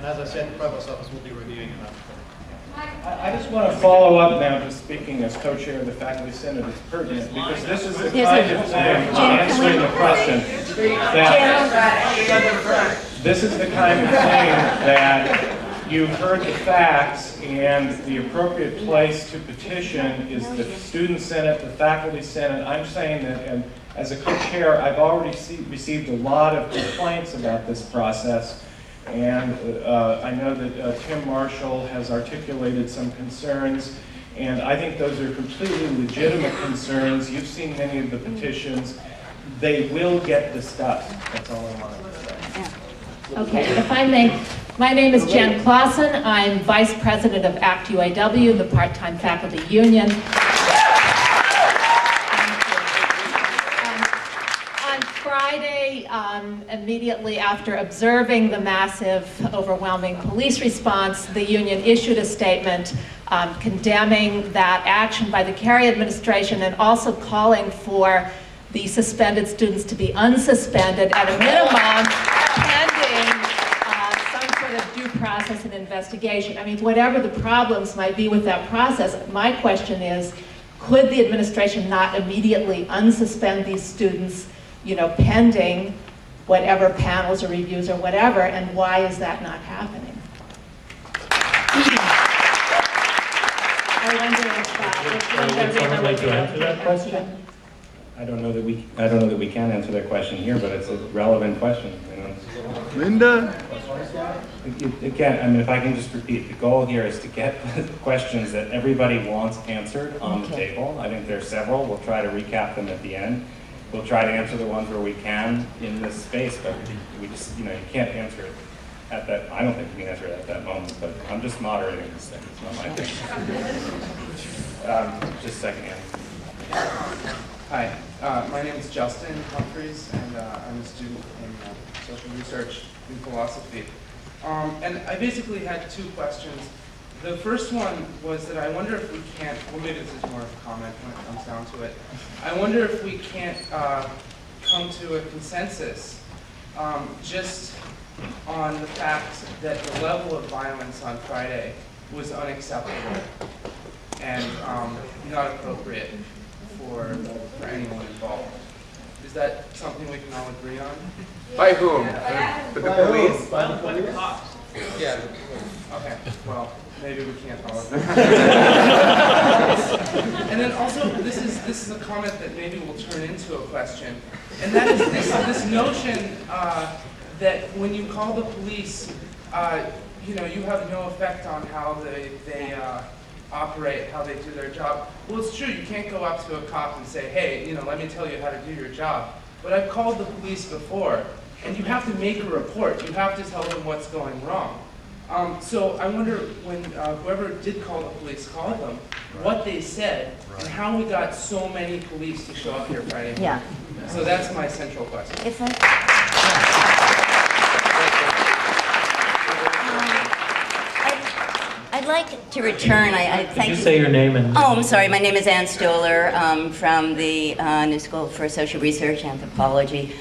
And as I said, the Provost's office will be reviewing it after. I just want to follow up now, just speaking as co-chair of the Faculty Senate, it's pertinent, because this is the kind of thing, answering the question, this is the kind of thing that you've heard the facts, and the appropriate place to petition is the Student Senate, the Faculty Senate. I'm saying that, and as a co-chair, I've already received a lot of complaints about this process. And I know that Tim Marshall has articulated some concerns, and I think those are completely legitimate concerns. You've seen many of the petitions. They will get discussed. That's all I wanted to say. Yeah. Okay, if I may, my name is Jen Clausen. I'm Vice President of ACT UAW, the part-time faculty union. Friday, immediately after observing the massive, overwhelming police response, the union issued a statement condemning that action by the Kerrey administration and also calling for the suspended students to be unsuspended at a minimum pending some sort of due process and investigation. I mean, whatever the problems might be with that process, my question is, could the administration not immediately unsuspend these students, you know, pending whatever panels or reviews or whatever, and why is that not happening? I wonder if would someone like to answer that question? I don't know that we can answer that question here, but it's a relevant question. You know? Linda? Again, I mean, if I can just repeat, the goal here is to get questions that everybody wants answered on the table. I think there's several. We'll try to recap them at the end. We'll try to answer the ones where we can in this space, but we just, you know, you can't answer it at that. I don't think you can answer it at that moment, but I'm just moderating this thing. It's not my thing. Just a second, Andy. Hi, my name is Justin Humphreys, and I'm a student in social research and philosophy. And I basically had two questions. The first one was that I wonder if we can't, well maybe this is more of a comment when it comes down to it. I wonder if we can't come to a consensus just on the fact that the level of violence on Friday was unacceptable and not appropriate for anyone involved. Is that something we can all agree on? By whom? By the police? By the cops. Yeah. Okay. Well, maybe we can't all agree. And then also, this is a comment that maybe will turn into a question, and that is this notion that when you call the police, you know, you have no effect on how they operate, how they do their job. Well, it's true. You can't go up to a cop and say, "Hey, you know, let me tell you how to do your job." But I've called the police before, and you have to make a report. You have to tell them what's going wrong. So I wonder when whoever did call the police called them, what they said, and how we got so many police to show up here Friday morning. Yeah. So that's my central question. I'd like to return. I thank Could you say your name and... Oh, I'm sorry. My name is Ann Stoller from the New School for Social Research Anthropology.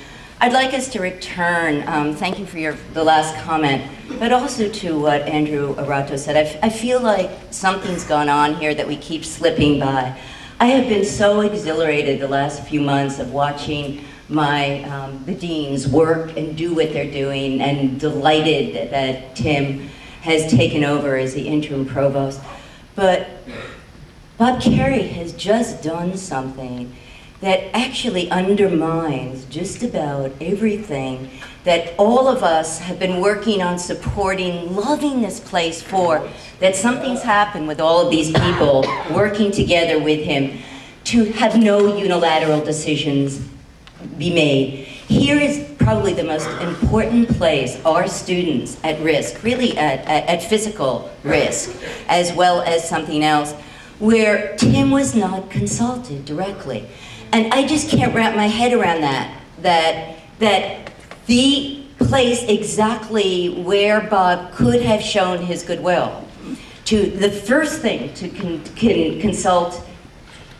I'd like us to return, thank you for the last comment, but also to what Andrew Arato said. I feel like something's gone on here that we keep slipping by. I have been so exhilarated the last few months of watching the deans work and do what they're doing, and delighted that Tim has taken over as the interim provost. But Bob Kerrey has just done something that actually undermines just about everything that all of us have been working on supporting, loving this place for, that something's happened with all of these people working together with him to have no unilateral decisions be made. Here is probably the most important place, our students at risk, really at physical risk, as well as something else, where Tim was not consulted directly. And I just can't wrap my head around that the place exactly where Bob could have shown his goodwill, to the first thing to consult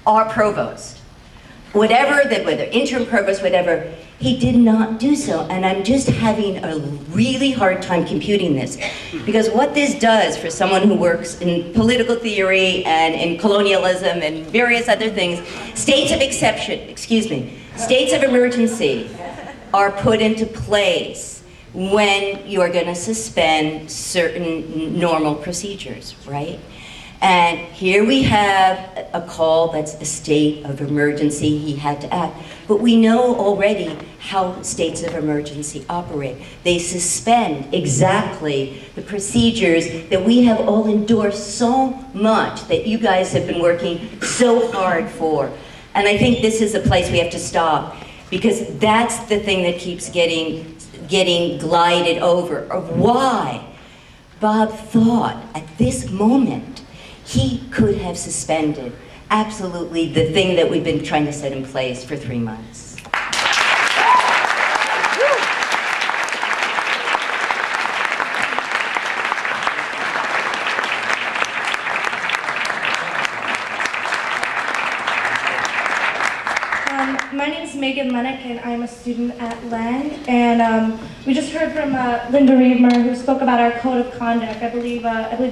our provost, whatever, that whether interim provost, whatever, he did not do so. And I'm just having a really hard time computing this. Because what this does for someone who works in political theory and in colonialism and various other things, states of exception, states of emergency are put into place when you are going to suspend certain normal procedures, right? And here we have a call that's a state of emergency. He had to act. But we know already how states of emergency operate. They suspend exactly the procedures that we have all endorsed so much, that you guys have been working so hard for. And I think this is a place we have to stop, because that's the thing that keeps getting glided over, of why Bob thought at this moment he could have suspended absolutely the thing that we've been trying to set in place for 3 months. My name is Megan Lennox, and I'm a student at Len. And we just heard from Linda Reedmer, who spoke about our code of conduct. I believe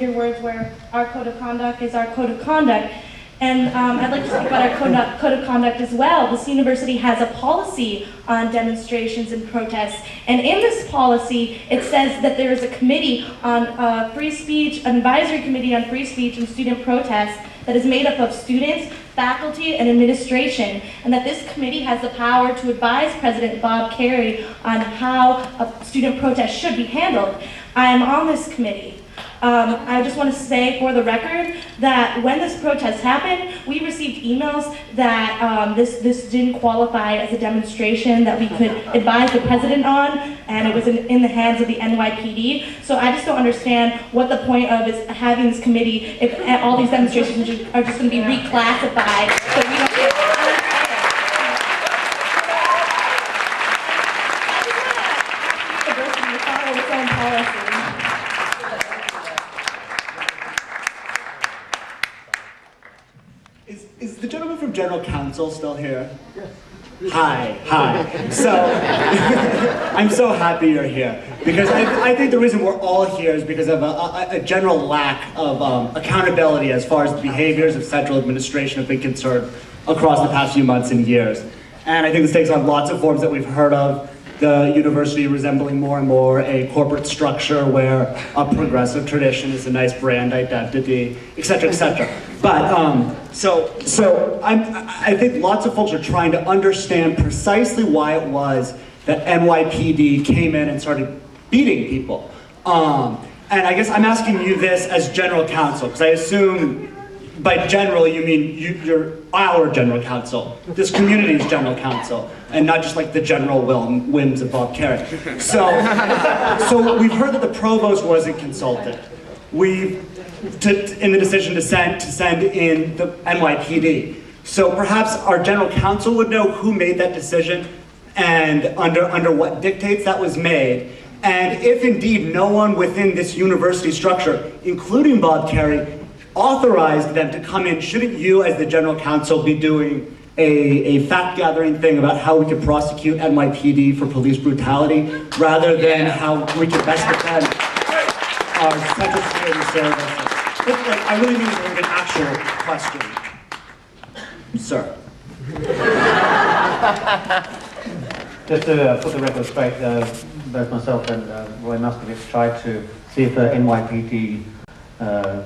your words were, "Our code of conduct is our code of conduct." And I'd like to speak about our code of conduct as well. This university has a policy on demonstrations and protests. And in this policy, it says that there is a committee on free speech, an advisory committee on free speech and student protests that is made up of students, faculty, and administration, and that this committee has the power to advise President Bob Kerrey on how a student protest should be handled. I am on this committee. I just want to say for the record that when this protest happened, we received emails that this didn't qualify as a demonstration that we could advise the president on, and it was in the hands of the NYPD. So I just don't understand what the point of is having this committee if all these demonstrations are just going to be reclassified. So we don't follow its own policy. Is the gentleman from General Counsel still here? Yes. Hi. So, I'm so happy you're here, because I think the reason we're all here is because of a general lack of accountability as far as the behaviors of central administration have been concerned across the past few months and years. And I think this takes on lots of forms that we've heard of. The university resembling more and more a corporate structure where a progressive tradition is a nice brand identity, et cetera, et cetera. But, I think lots of folks are trying to understand precisely why it was that NYPD came in and started beating people. And I guess I'm asking you this as general counsel, because I assume by general you mean you're our general counsel, this community's general counsel, and not just like the general whims of Bob Kerrey. So we've heard that the provost wasn't consulted. In the decision to send in the NYPD. So perhaps our general counsel would know who made that decision and under what dictates that was made. And if indeed no one within this university structure, including Bob Kerrey, authorized them to come in, shouldn't you as the general counsel be doing a fact-gathering thing about how we could prosecute NYPD for police brutality rather than how we can best defend our central security services? I really mean an actual question. Sir. Just to put the record straight, both myself and Roy Muscovich tried to see if the NYPD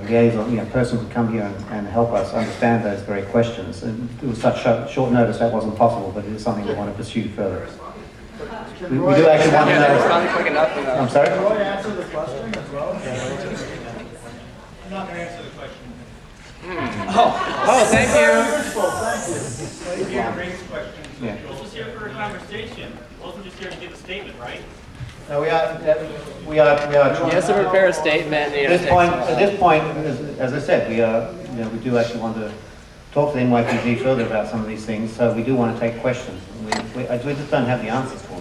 liaison, person could come here and help us understand those very questions. And it was such short notice that wasn't possible, but it is something we want to pursue further. We do actually want to know. I'm sorry? Roy, answer the question as well. I'm not going to answer the question. Oh, thank you. Thank you. Raise questions. Yeah. I was just here for a conversation. I wasn't just here to give a statement, right? No, we are. He has to prepare a statement. At this point, as I said, we do actually want to talk to the NYPD further about some of these things. So we do want to take questions. We just don't have the answers for